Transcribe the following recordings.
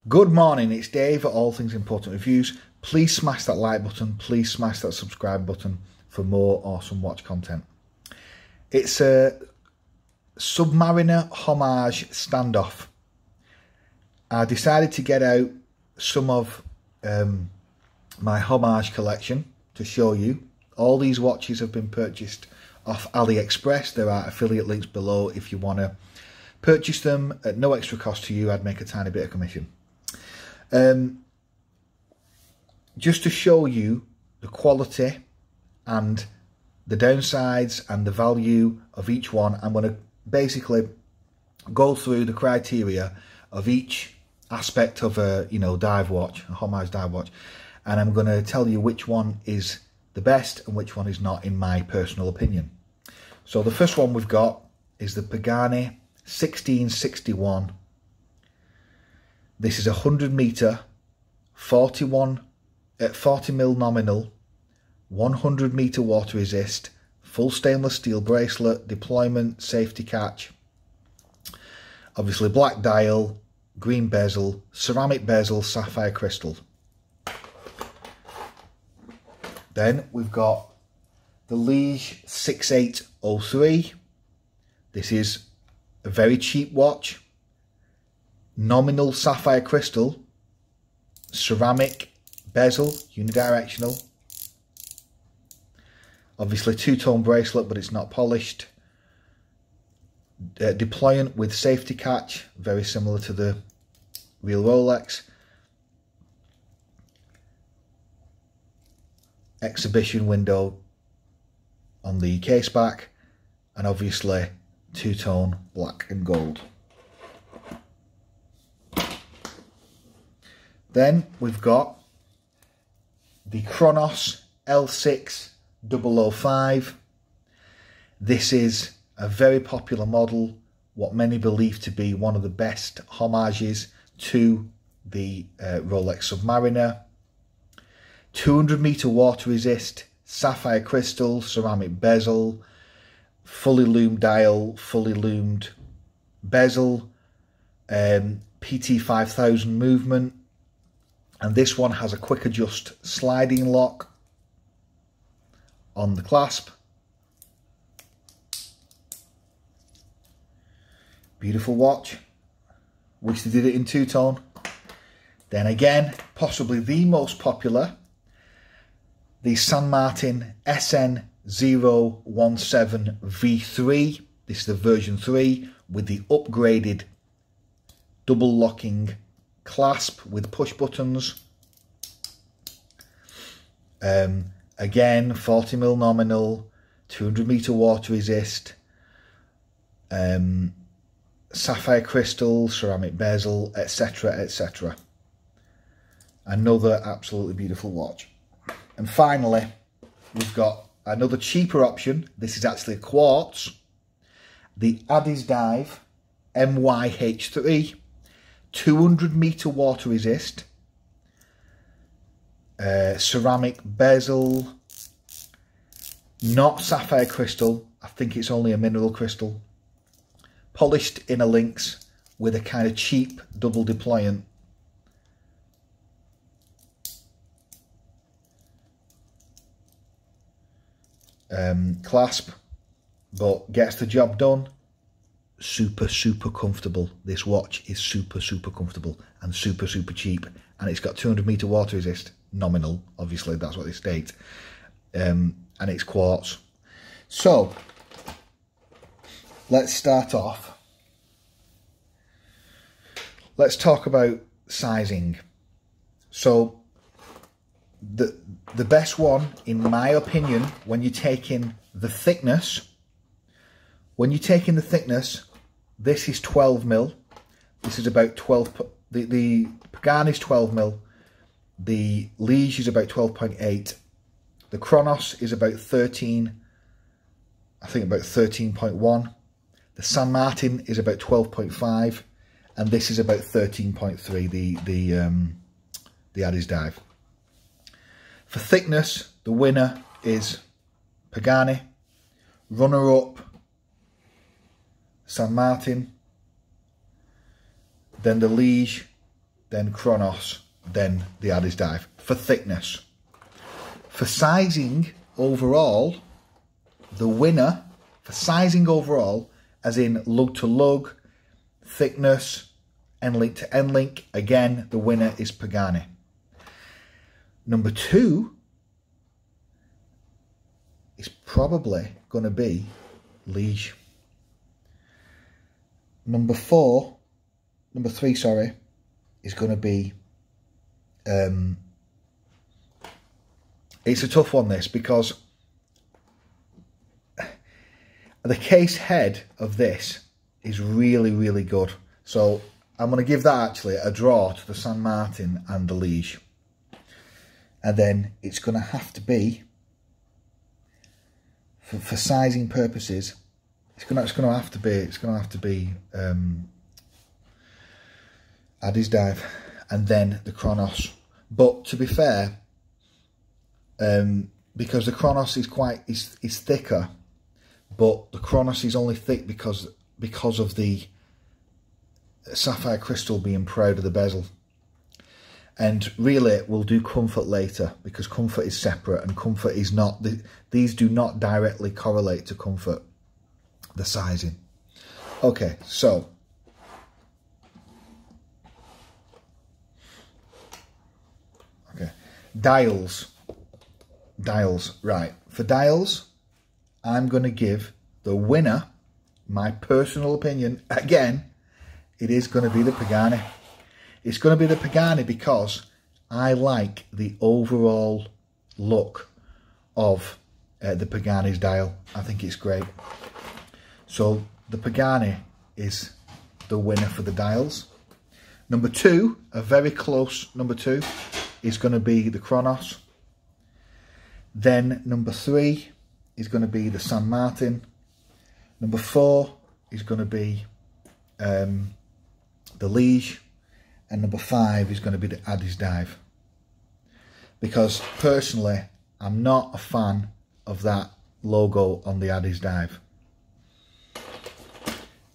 Good morning, it's Dave at All Things Important Reviews. Please smash that like button, please smash that subscribe button for more awesome watch content. It's a Submariner homage standoff. I decided to get out some of my homage collection to show you. All these watches have been purchased off AliExpress. There are affiliate links below if you want to purchase them at no extra cost to you. I'd make a tiny bit of commission. Just to show you the quality and the downsides and the value of each one, I'm going to basically go through the criteria of each aspect of a dive watch, a homage dive watch, and I'm going to tell you which one is the best and which one is not, in my personal opinion. So the first one we've got is the Pagani 1661. This is a 100 meter, 40 mil nominal, 100 meter water resist, full stainless steel bracelet, deployment, safety catch, obviously black dial, green bezel, ceramic bezel, sapphire crystal. Then we've got the Liege 6803. This is a very cheap watch. Nominal sapphire crystal, ceramic bezel, unidirectional. Obviously two-tone bracelet, but it's not polished. Deployant with safety catch, very similar to the real Rolex. Exhibition window on the case back, and obviously two-tone black and gold. Then we've got the Chronos L6 005. This is a very popular model, what many believe to be one of the best homages to the Rolex Submariner. 200 meter water resist, sapphire crystal, ceramic bezel, fully loomed dial, fully loomed bezel, PT 5000 movement. And this one has a quick adjust sliding lock on the clasp. Beautiful watch. Wish they did it in two-tone. Then again, possibly the most popular, the San Martin SN017 V3. This is the version 3 with the upgraded double locking clasp with push buttons. Again, 40 mil nominal, 200 meter water resist, sapphire crystal, ceramic bezel, etc, etc. Another absolutely beautiful watch. And finally, we've got another cheaper option. This is actually a quartz, the Adis Dive MYH3. 200 meter water resist, ceramic bezel, not sapphire crystal, I think it's only a mineral crystal, polished inner links with a kind of cheap double deployant. Clasp, but gets the job done. Super comfortable. This watch is super comfortable and super cheap, and it's got 200 meter water resist, nominal, obviously that's what they state, and it's quartz. So let's start off. Let's talk about sizing. So the best one, in my opinion, when you're taking the thickness, this is 12 mil. This is about 12. The Pagani is 12 mil. The Liege is about 12.8. The Chronos is about 13. I think about 13.1. The San Martin is about 12.5, and this is about 13.3. The Adis Dive. For thickness, the winner is Pagani. Runner up, San Martin, then the Liege, then Chronos, then the Addis Dive for thickness. For sizing overall, the winner for sizing overall, as in lug to lug, thickness, end link to end link, again, the winner is Pagani. Number 2 is probably going to be Liege. Number 3, is going to be, it's a tough one this, because the case head of this is really, really good. So I'm going to give that actually a draw to the San Martin and the Liege. And then it's going to have to be, for sizing purposes, it's going to have to be Addis Dive and then the Chronos. But to be fair, because the Chronos is thicker, but the Chronos is only thick because of the sapphire crystal being proud of the bezel. And really, we'll do comfort later, because comfort is separate, and comfort is not, these do not directly correlate to comfort, the sizing. Okay, so dials, right. For dials, I'm going to give the winner, my personal opinion, again, it is going to be the Pagani. It's going to be the Pagani because I like the overall look of the Pagani's dial. I think it's great. So the Pagani is the winner for the dials. Number 2, a very close number 2, is going to be the Chronos. Then number 3 is going to be the San Martin. Number 4 is going to be the Liege. And number 5 is going to be the Addis Dive. Because personally, I'm not a fan of that logo on the Addis Dive.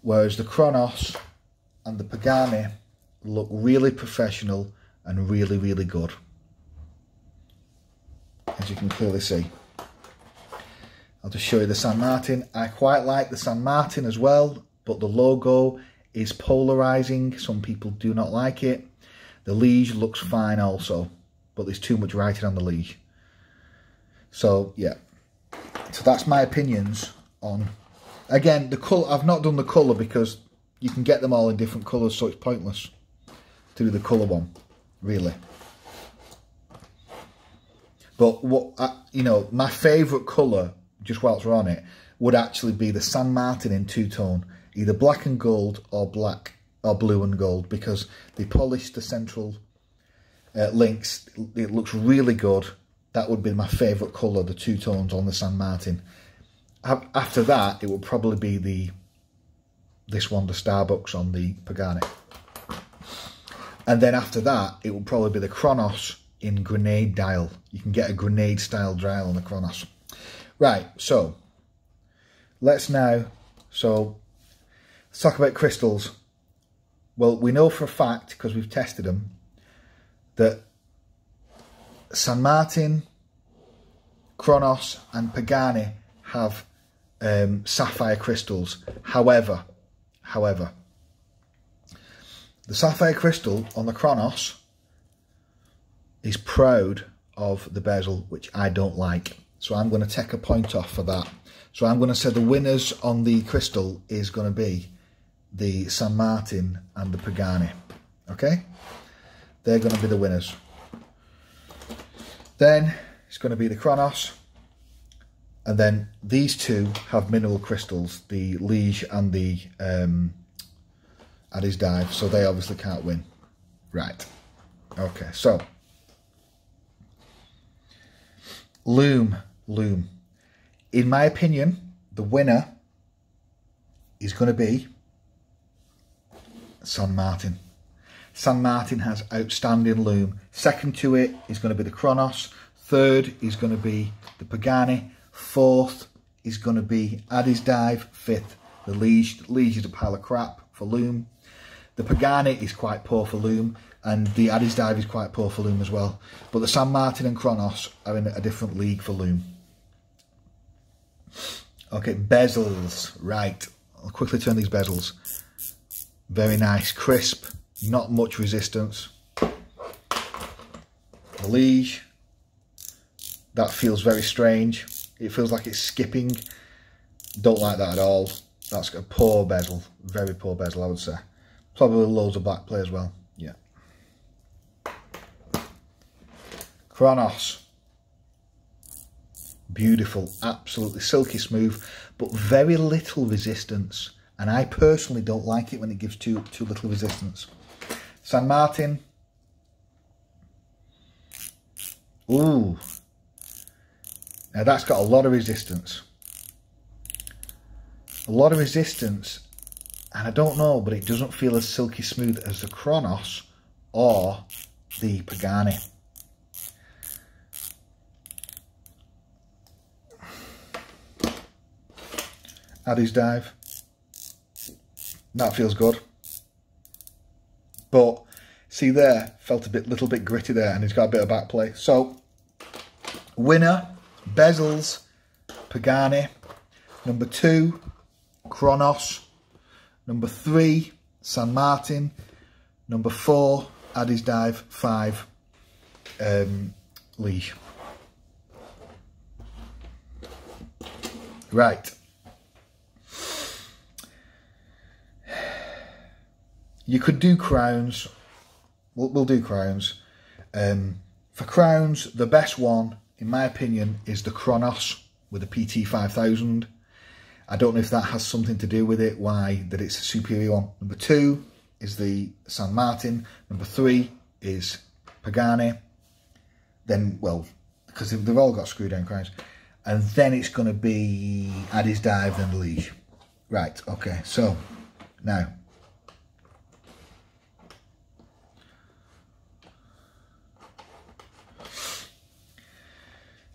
Whereas the Chronos and the Pagani look really professional and really, really good, as you can clearly see. I'll just show you the San Martin. I quite like the San Martin as well, but the logo is polarizing. Some people do not like it. The Liege looks fine also, but there's too much writing on the Liege. So yeah, so that's my opinions on, again, the colour. I've not done the colour because you can get them all in different colours, so it's pointless to do the colour one, really. But what you know, my favourite colour, just whilst we're on it, would actually be the San Martin in two-tone, either black and gold or black or blue and gold, because they polished the central links. It looks really good. That would be my favourite colour, the two tones on the San Martin. After that, it would probably be this one, the Starbucks on the Pagani. And then after that, it will probably be the Chronos in grenade dial. You can get a grenade style dial on the Chronos. Right, so let's talk about crystals. Well, we know for a fact, because we've tested them, that San Martin, Chronos and Pagani have sapphire crystals. However, the sapphire crystal on the Chronos is proud of the bezel, which I don't like. So I'm going to take a point off for that. So I'm going to say the winners on the crystal is going to be the San Martin and the Pagani. Okay? They're going to be the winners. Then it's going to be the Chronos. And then these two have mineral crystals, the Liege and the Addis Dive. So they obviously can't win. Right. Okay, so Loom. In my opinion, the winner is going to be San Martin. San Martin has outstanding loom. Second to it is going to be the Chronos. Third is going to be the Pagani. Fourth is going to be Addis Dive. Fifth, the Liege. The Liege is a pile of crap for loom. The Pagani is quite poor for loom. And the Addies Dive is quite poor for loom as well. But the San Martin and Chronos are in a different league for loom. Okay, bezels. Right. I'll quickly turn these bezels. Very nice. Crisp. Not much resistance. The Liege. That feels very strange. It feels like it's skipping. Don't like that at all. That's a poor bezel. Very poor bezel, I would say. Probably loads of black play as well. Yeah. Chronos. Beautiful. Absolutely silky smooth, but very little resistance. And I personally don't like it when it gives too little resistance. San Martin. Ooh. Now that's got a lot of resistance. A lot of resistance. And I don't know, but it doesn't feel as silky smooth as the Chronos or the Pagani. Addies Dive. That feels good. But see there, felt a little bit gritty there, and it's got a bit of back play. So winner, bezels, Pagani. Number 2, Chronos. Number 3, San Martin. Number 4, Addies Dive. 5, Liege. Right. You could do crowns. We'll do crowns. For crowns, the best one, in my opinion, is the Chronos with the PT 5000. I don't know if that has something to do with it, why that it's a superior one. Number 2 is the San Martin. Number 3 is Pagani. Then, well, because they've all got screw down crowns. And then it's going to be Addies Dive, then the Liege. Right, okay, so now.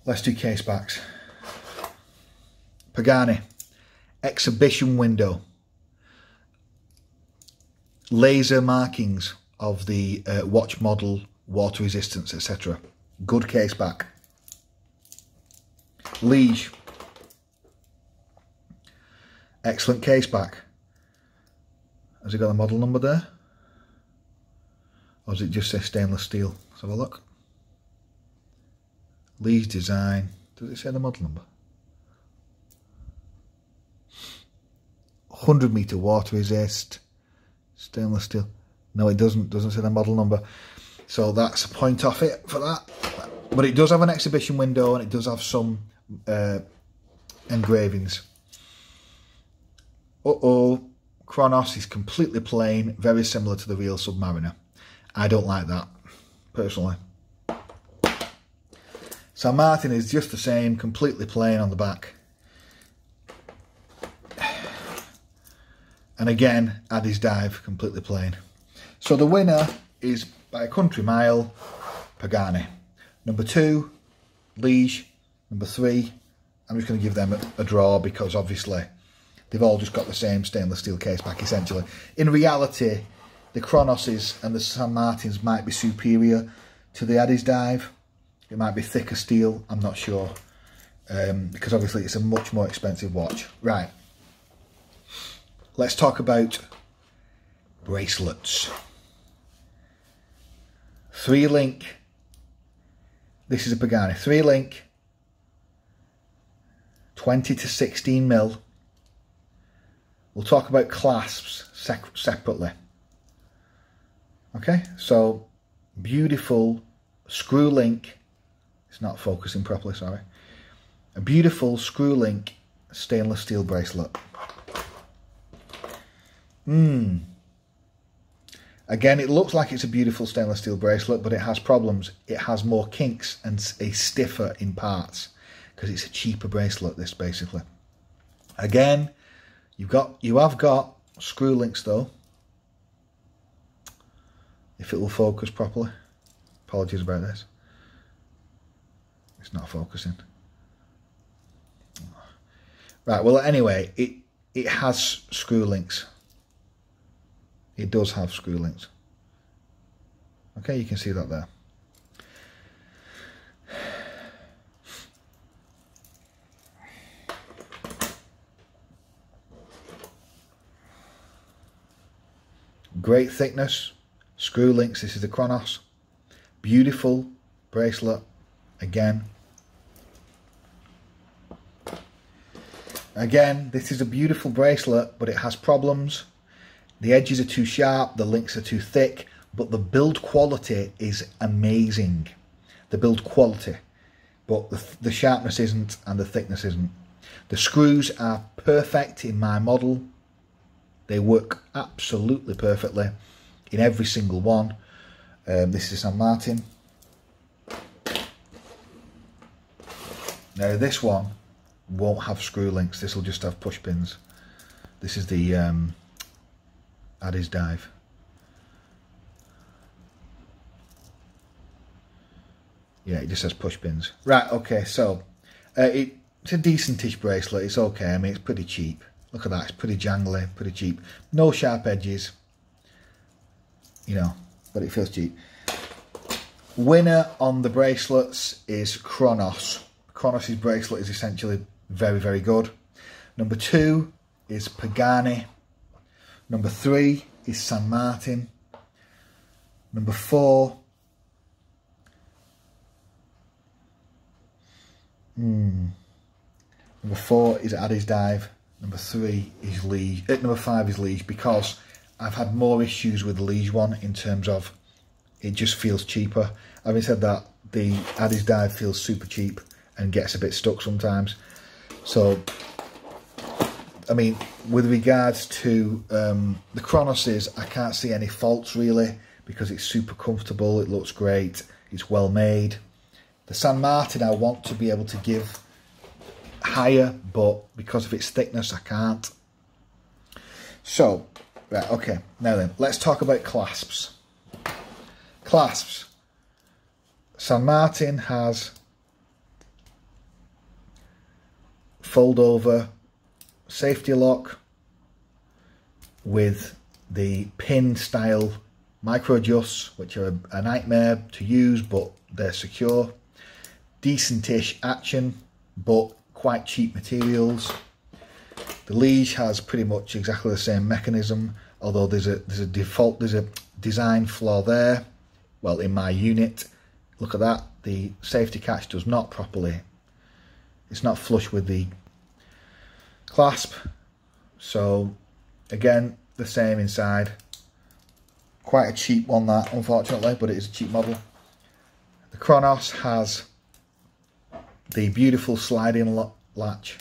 Let's do case backs. Pagani, exhibition window, laser markings of the watch model, water resistance, etc. Good case back. Liege, excellent case back. Has it got the model number there? Or does it just say stainless steel? Let's have a look. Liege design. Does it say the model number? 100 meter water resist. Stainless steel. No, it doesn't. Doesn't say the model number. So that's a point off it for that. But it does have an exhibition window and it does have some engravings. Chronos is completely plain, very similar to the real Submariner. I don't like that, personally. San Martin is just the same, completely plain on the back. And again, Addies Dive, completely plain. So the winner is, by a country mile, Pagani. Number 2, Liege. Number 3, I'm just going to give them a draw because obviously they've all just got the same stainless steel case back essentially. In reality, the Chronoses and the San Martins might be superior to the Addies Dive. It might be thicker steel, I'm not sure, because obviously it's a much more expensive watch. Right, let's talk about bracelets. 3-link, this is a Pagani, 3-link, 20 to 16 mil. We'll talk about clasps separately. Okay, so beautiful screw link. It's not focusing properly, sorry. A beautiful screw link stainless steel bracelet. Again, it looks like it's a beautiful stainless steel bracelet, but it has problems. It has more kinks and is stiffer in parts because it's a cheaper bracelet, this basically. Again, you have got screw links though. If it will focus properly. Apologies about this. It's not focusing. Right, well anyway, it has screw links. It does have screw links. Okay, you can see that there. Great thickness, screw links. This is the Chronos. Beautiful bracelet again. Again, this is a beautiful bracelet, but it has problems. The edges are too sharp, the links are too thick, but the build quality is amazing. The build quality, but the sharpness isn't and the thickness isn't. The screws are perfect in my model. They work absolutely perfectly in every single one. This is San Martin. Now this one won't have screw links. This will just have push pins. This is the Addis Dive. Yeah, it just has push pins. Right, okay, so it's a decentish bracelet. It's okay. I mean, it's pretty cheap. Look at that. It's pretty jangly, pretty cheap. No sharp edges, you know, but it feels cheap. Winner on the bracelets is Chronos. Chronos' bracelet is essentially very, very good. Number 2 is Pagani. Number 3 is San Martin. Number 4 Number 4 is Addis Dive. Number 3 is Liege. Number 5 is Liege, because I've had more issues with the Liege one in terms of it just feels cheaper. Having said that, the Addis Dive feels super cheap and gets a bit stuck sometimes. So, I mean, with regards to the Chronoses, I can't see any faults really, because it's super comfortable, it looks great, it's well made. The San Martin I want to be able to give higher, but because of its thickness I can't. So, right, okay, now then, let's talk about clasps. Clasps. San Martin has fold over safety lock with the pin style micro adjusts, which are a nightmare to use, but they're secure. Decentish action, but quite cheap materials. The Liege has pretty much exactly the same mechanism, although there's a design flaw there. Well, in my unit, look at that. The safety catch does not properly. It's not flush with the clasp. So again, the same inside. Quite a cheap one that, unfortunately, but it is a cheap model. The Chronos has the beautiful sliding latch.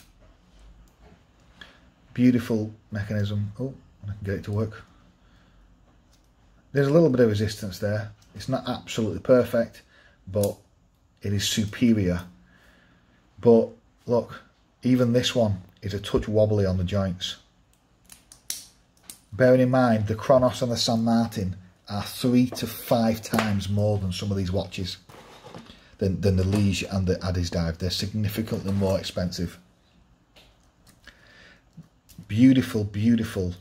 Beautiful mechanism. Oh, I can get it to work. There's a little bit of resistance there. It's not absolutely perfect, but it is superior. But look, even this one is a touch wobbly on the joints. Bearing in mind, the Chronos and the San Martin are 3 to 5 times more than some of these watches. Than the Liege and the Addis Dive. They're significantly more expensive. Beautiful, beautiful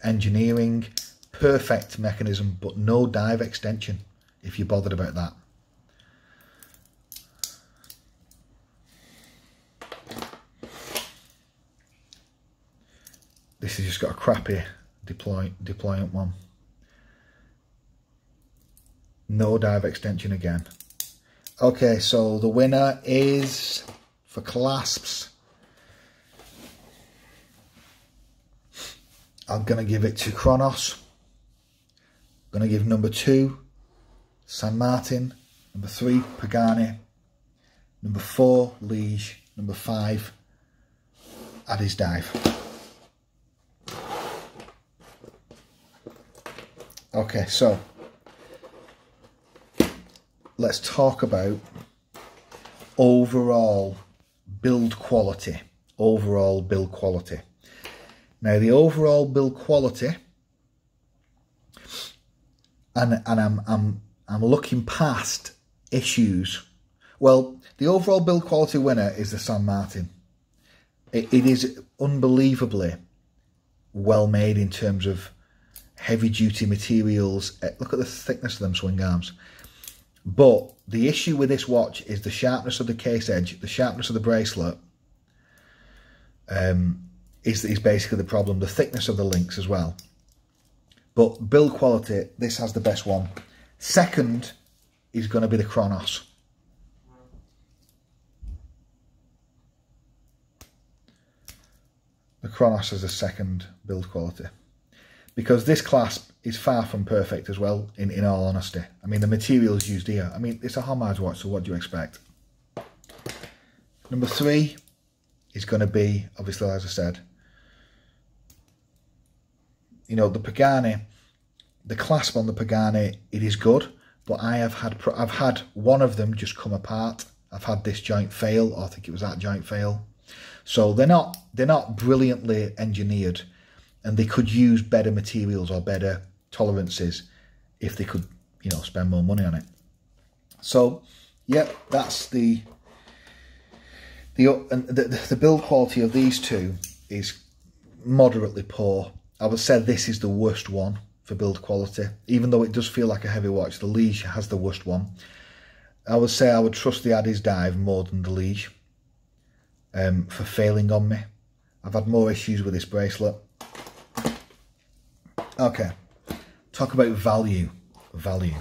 engineering, perfect mechanism, but no dive extension, if you're bothered about that. This has just got a crappy deployment one. No dive extension again. Okay, so the winner is, for clasps, I'm going to give it to Chronos. I'm going to give number 2 San Martin, number 3 Pagani, number 4 Liege, number 5 Addis Dive. Okay, so let's talk about overall build quality. Overall build quality. Now, the overall build quality, and I'm looking past issues. Well, the overall build quality winner is the San Martin. It is unbelievably well made in terms of heavy duty materials. Look at the thickness of them swing arms. But the issue with this watch is the sharpness of the case edge, the sharpness of the bracelet is basically the problem. The thickness of the links as well. But build quality, this has the best one. Second is going to be the Chronos. The Chronos is the second build quality. Because this clasp is far from perfect as well, in all honesty. I mean, the materials used here, I mean, it's a homage watch, so what do you expect? Number 3 is going to be, obviously, as I said, you know, the Pagani, the clasp on the Pagani, it is good, but I've had one of them just come apart. I've had this joint fail, or I think it was that joint fail. So they're not brilliantly engineered, and they could use better materials or better tolerances if they could, you know, spend more money on it. So, yeah, that's the build quality of these two is moderately poor. I would say this is the worst one for build quality. Even though it does feel like a heavy watch, the Liege has the worst one. I would say I would trust the Addies Dive more than the Liege for failing on me. I've had more issues with this bracelet. Okay, talk about value. Value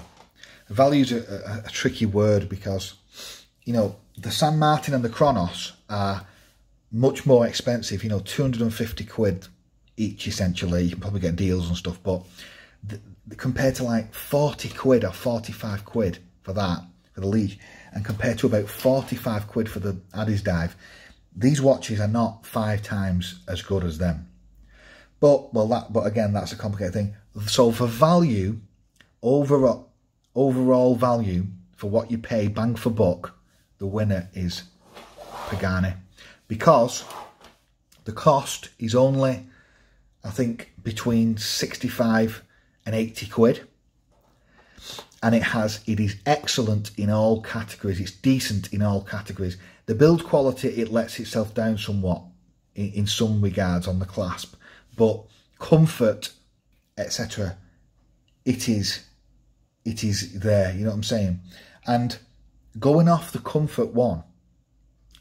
is a tricky word because, you know, the San Martin and the Chronos are much more expensive, you know, 250 quid each essentially. You can probably get deals and stuff, but compared to like 40 quid or 45 quid for that, for the Liege, and compared to about 45 quid for the Addies Dive, these watches are not 5 times as good as them. But again, that's a complicated thing. So for value, overall value for what you pay, bang for buck, the winner is Pagani, because the cost is only, I think, between 65 and 80 quid, and it is excellent in all categories. It's decent in all categories. The build quality, it lets itself down somewhat in some regards on the clasp, but comfort, etc., it is there, you know what I'm saying? And going off the comfort one,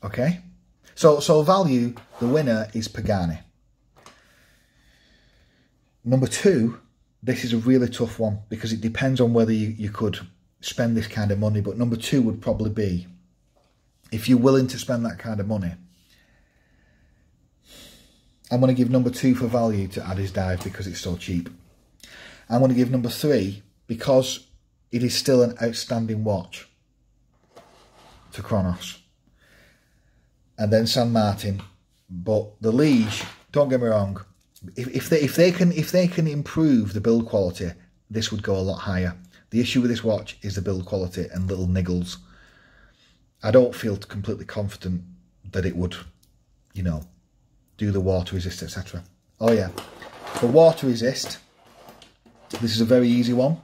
okay, so value, the winner is Pagani. Number 2, this is a really tough one because it depends on whether you could spend this kind of money, but number 2 would probably be, if you're willing to spend that kind of money, I'm going to give number 2 for value to Addies Dive because it's so cheap. I'm going to give number 3 because it is still an outstanding watch to Chronos. And then San Martin. But the Liege, don't get me wrong, if they can improve the build quality, this would go a lot higher. The issue with this watch is the build quality and little niggles. I don't feel completely confident that it would, you know, do the water resist, etc. Oh yeah, for water resist, this is a very easy one.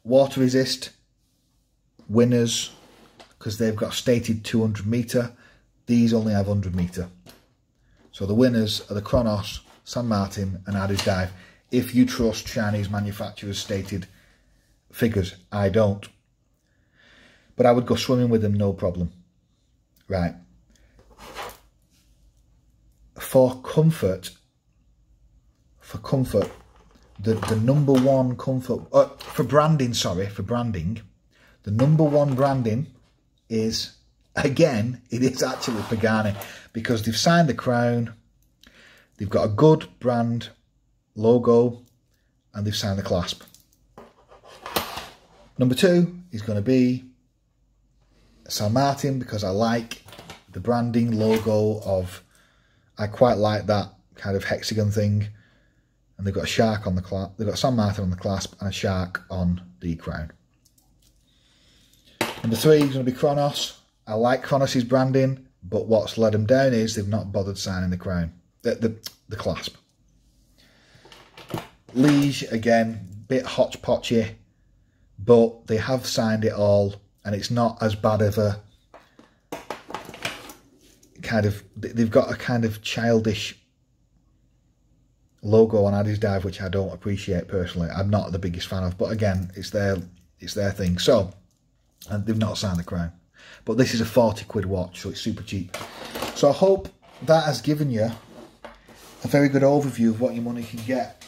Water resist, winners, because they've got stated 200 metre. These only have 100 metre. So the winners are the Chronos, San Martin and Addies Dive. If you trust Chinese manufacturers' stated figures, I don't. But I would go swimming with them, no problem. Right. For comfort, the number one comfort, for branding, the number one branding is, again, it is actually Pagani, because they've signed the crown, they've got a good brand logo, and they've signed the clasp. Number 2 is going to be San Martin, because I like the branding logo of, I quite like that kind of hexagon thing. And they've got a shark on the clasp, they've got San Martin on the clasp and a shark on the crown. Number 3 is going to be Chronos. I like Chronos's branding, but what's let them down is they've not bothered signing the crown, the clasp. Liege, again, bit hodgepodgey, but they have signed it all, and it's not as bad of a kind of, they've got a kind of childish logo on Addies Dive, which I don't appreciate personally. I'm not the biggest fan of, but again, it's their thing. So, and they've not signed the crown. But this is a 40 quid watch, so it's super cheap. So I hope that has given you a very good overview of what your money can get.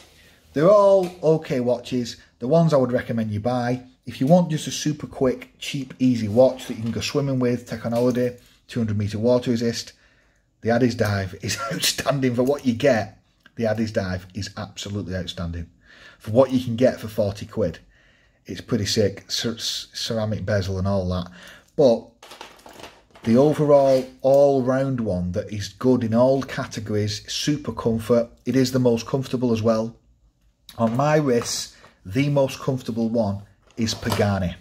They're all okay watches. The ones I would recommend you buy. If you want just a super quick, cheap, easy watch that you can go swimming with, take on holiday, 200 meter water resist, the Addies Dive is outstanding for what you get. The Addies Dive is absolutely outstanding. For what you can get for 40 quid, it's pretty sick. Ceramic bezel and all that. But the overall all-round one that is good in all categories, super comfort. It is the most comfortable as well. On my wrists, the most comfortable one is Pagani.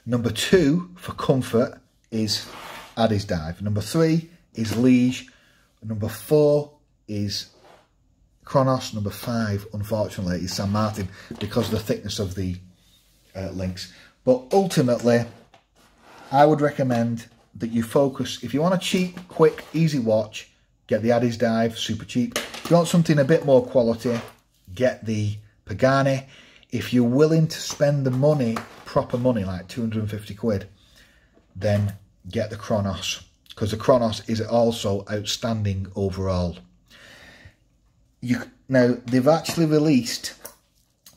Number 2 for comfort is Addies Dive. Number 3 is Liege. Number 4 is Chronos. Number 5, unfortunately, is San Martin because of the thickness of the links. But ultimately, I would recommend that you focus. If you want a cheap, quick, easy watch, get the Addies Dive, super cheap. If you want something a bit more quality, get the Pagani. If you're willing to spend the money, proper money, like 250 quid, then get the Chronos, because the Chronos is also outstanding overall. Now, they've actually released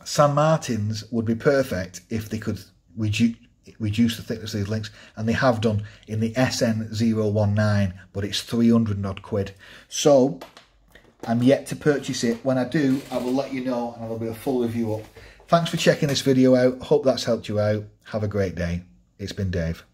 San Martin's would be perfect if they could reduce the thickness of these links, and they have done in the SN019, but it's 300 odd quid. So I'm yet to purchase it. When I do, I will let you know, and there'll be a full review up. Thanks for checking this video out. Hope that's helped you out. Have a great day. It's been Dave.